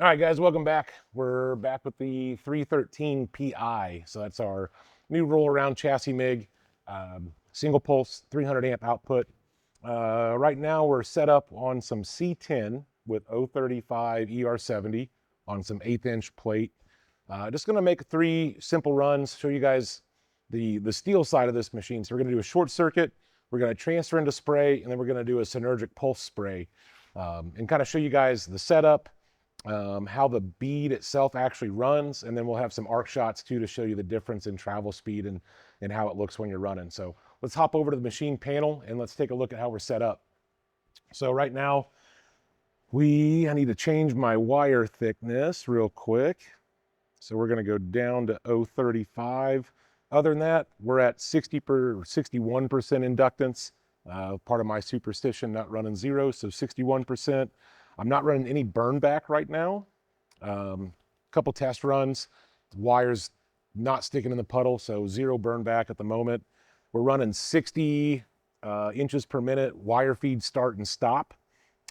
All right, guys, welcome back. We're back with the 313 PI. So that's our new roll-around chassis MIG, single pulse, 300 amp output. Right now we're set up on some C10 with 035 ER70 on some 1/8 inch plate. Just gonna make 3 simple runs, show you guys the steel side of this machine. So we're gonna do a short circuit, we're gonna transfer into spray, and then we're gonna do a Synergic pulse spray, and kind of show you guys the setup, how the bead itself actually runs, and then we'll have some arc shots too to show you the difference in travel speed and how it looks when you're running. So let's hop over to the machine panel and let's take a look at how we're set up. So right now, I need to change my wire thickness real quick. So we're gonna go down to 035. Other than that, we're at 61% inductance. Part of my superstition, not running zero, so 61%. I'm not running any burn back right now. Couple test runs, the wire's not sticking in the puddle, so 0 burn back at the moment. We're running 60 inches per minute wire feed start and stop.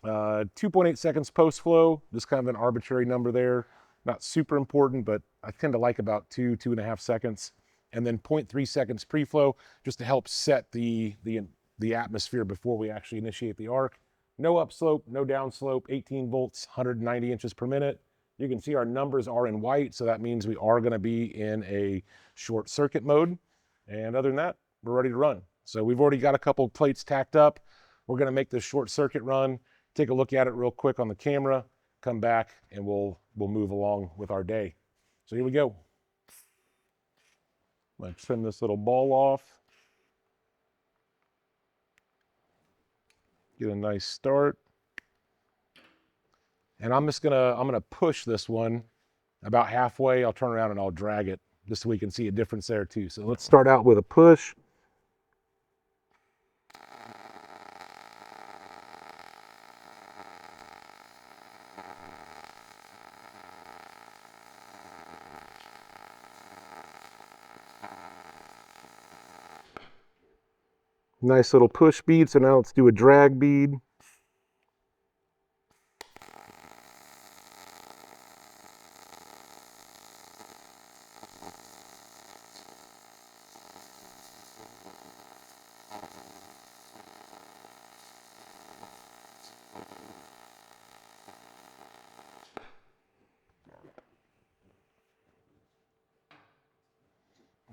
2.8 seconds post flow, just kind of an arbitrary number there. Not super important, but I tend to like about 2.5 seconds. And then 0.3 seconds pre-flow, just to help set the atmosphere before we actually initiate the arc. No upslope, no downslope, 18 volts, 190 inches per minute. You can see our numbers are in white, so that means we are gonna be in a short circuit mode. And other than that, we're ready to run. So we've already got a couple plates tacked up. We're gonna make this short circuit run, take a look at it real quick on the camera, come back, and we'll move along with our day. So here we go. I'm gonna trim this little ball off. Get a nice start. And I'm gonna push this one about halfway. I'll turn around and I'll drag it just so we can see a difference there too. So let's start out with a push. Nice little push bead. So now let's do a drag bead.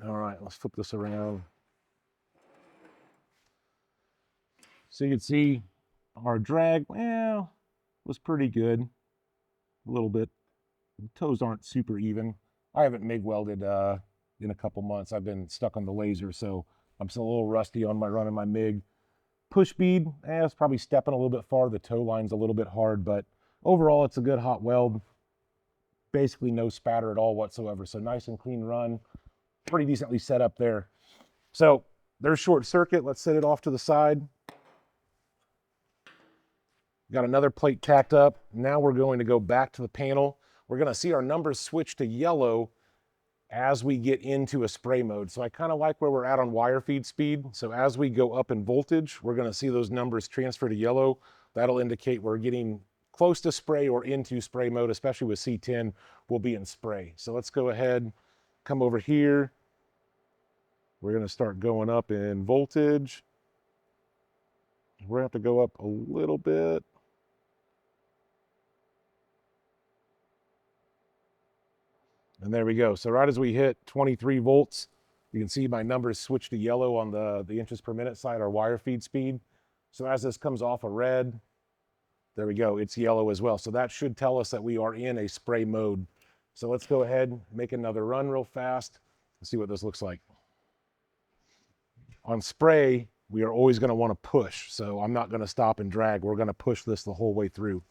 All right, let's flip this around. So you can see our drag, well, was pretty good. A little bit. The toes aren't super even. I haven't MIG welded in a couple months. I've been stuck on the laser, so I'm still a little rusty on my running my MIG. Push bead, it's probably stepping a little bit far. The toe line's a little bit hard, but overall it's a good hot weld. Basically no spatter at all whatsoever. So nice and clean run. Pretty decently set up there. So there's short circuit. Let's set it off to the side. Got another plate tacked up. Now we're going to go back to the panel. We're going to see our numbers switch to yellow as we get into a spray mode. So I kind of like where we're at on wire feed speed. So as we go up in voltage, we're going to see those numbers transfer to yellow. That'll indicate we're getting close to spray or into spray mode, especially with C10, we'll be in spray. So let's go ahead, come over here. We're going to start going up in voltage. We're going to have to go up a little bit. And there we go. So right as we hit 23 volts, you can see my numbers switch to yellow on the inches per minute side, our wire feed speed. So as this comes off of red, there we go, it's yellow as well. So that should tell us that we are in a spray mode. So let's go ahead, make another run real fast, and see what this looks like. On spray, we are always gonna wanna push. So I'm not gonna stop and drag. We're gonna push this the whole way through.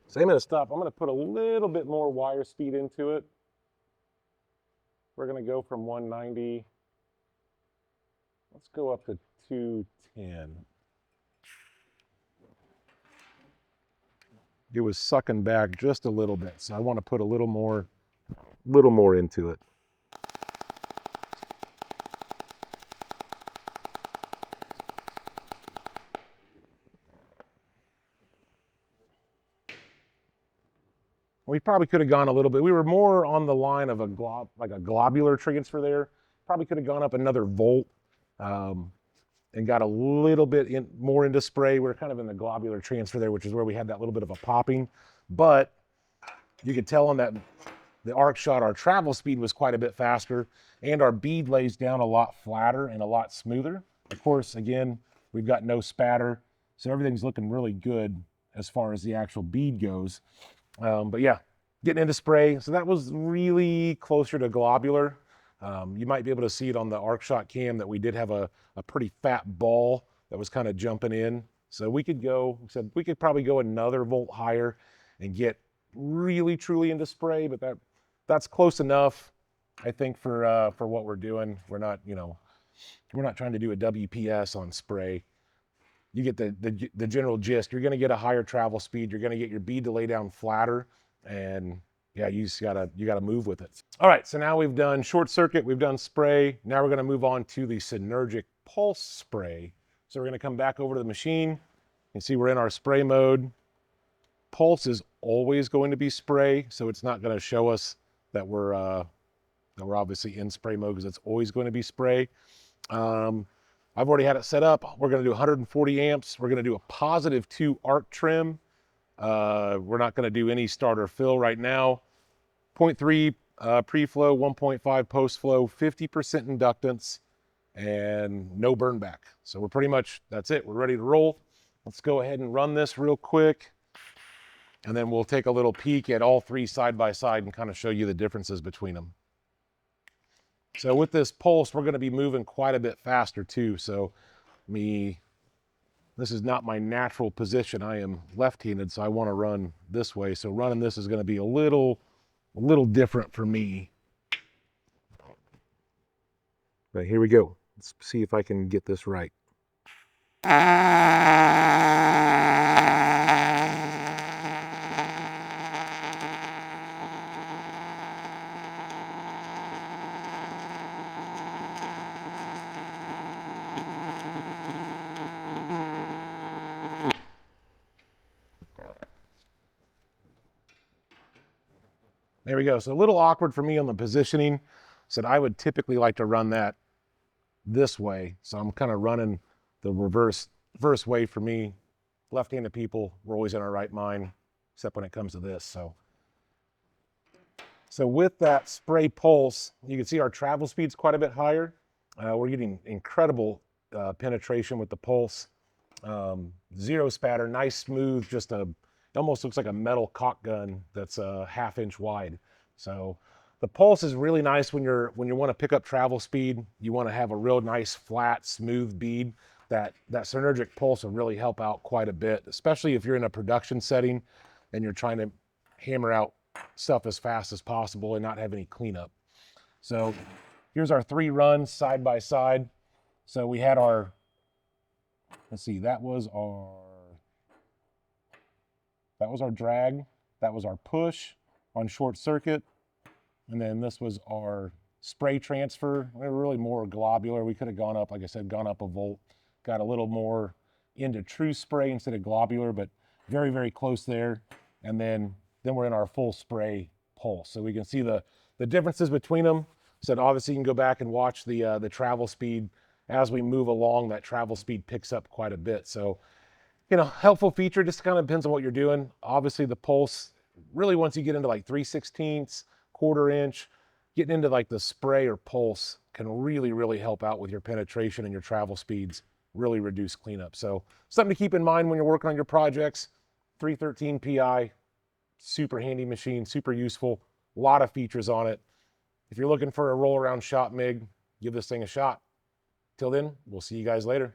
So I'm gonna stop. I'm gonna put a little bit more wire speed into it. We're gonna go from 190. Let's go up to 210. it was sucking back just a little bit. So I want to put a little more into it. We probably could have gone a little bit. We were more on the line of a globular transfer there. Probably could have gone up another volt and got a little bit more into spray. We're kind of in the globular transfer there, which is where we had that little bit of a popping. But you could tell on that the arc shot, our travel speed was quite a bit faster, and our bead lays down a lot flatter and a lot smoother. Of course, again, we've got no spatter, so everything's looking really good as far as the actual bead goes. But yeah, getting into spray. So that was really closer to globular. You might be able to see it on the arc shot cam that we did have a pretty fat ball that was kind of jumping in. So we could probably go another volt higher and get really truly into spray, but that's close enough, I think, for what we're doing. We're not trying to do a WPS on spray. You get the general gist. You're going to get a higher travel speed. You're going to get your bead to lay down flatter, and yeah, you gotta move with it. All right, so now we've done short circuit, we've done spray. Now we're going to move on to the Synergic pulse spray. So we're going to come back over to the machine. You can see we're in our spray mode. Pulse is always going to be spray, so it's not going to show us that we're obviously in spray mode, because it's always going to be spray. I've already had it set up. We're going to do 140 amps. We're going to do a +2 arc trim. We're not going to do any starter fill right now. 0.3 pre-flow, 1.5 post-flow, 50% inductance, and no burn back. So we're pretty much, that's it. We're ready to roll. Let's go ahead and run this real quick, and then we'll take a little peek at all three side by side and kind of show you the differences between them. So with this pulse, we're going to be moving quite a bit faster too. So this is not my natural position. I am left-handed, so I want to run this way. So running this is going to be a little different for me. But here we go. Let's see if I can get this right. There we go. So a little awkward for me on the positioning. Said I would typically like to run that this way. So I'm kind of running the reverse way for me. Left-handed people, we're always in our right mind, except when it comes to this. So with that spray pulse, you can see our travel speed's quite a bit higher. We're getting incredible penetration with the pulse. Zero spatter, nice smooth, it almost looks like a metal caulk gun that's a 1/2 inch wide. So the pulse is really nice when you want to pick up travel speed. You want to have a real nice, flat, smooth bead. That Synergic pulse will really help out quite a bit, especially if you're in a production setting and you're trying to hammer out stuff as fast as possible and not have any cleanup. So here's our 3 runs side by side. So we had our, let's see, that was our drag, that was our push on short circuit, and then this was our spray transfer. We were really more globular. We could have gone up, like I said, gone up a volt, got a little more into true spray instead of globular, but very, very close there. And then we're in our full spray pulse. So we can see the differences between them. So obviously you can go back and watch the travel speed. As we move along, that travel speed picks up quite a bit. So, helpful feature, just kind of depends on what you're doing. Obviously the pulse, really once you get into like 3/16, 1/4 inch, getting into like the spray or pulse can really, really help out with your penetration and your travel speeds, really reduce cleanup. So something to keep in mind when you're working on your projects. 313 PI, super handy machine, super useful, a lot of features on it. If you're looking for a roll around shop MIG, give this thing a shot. Till then, we'll see you guys later.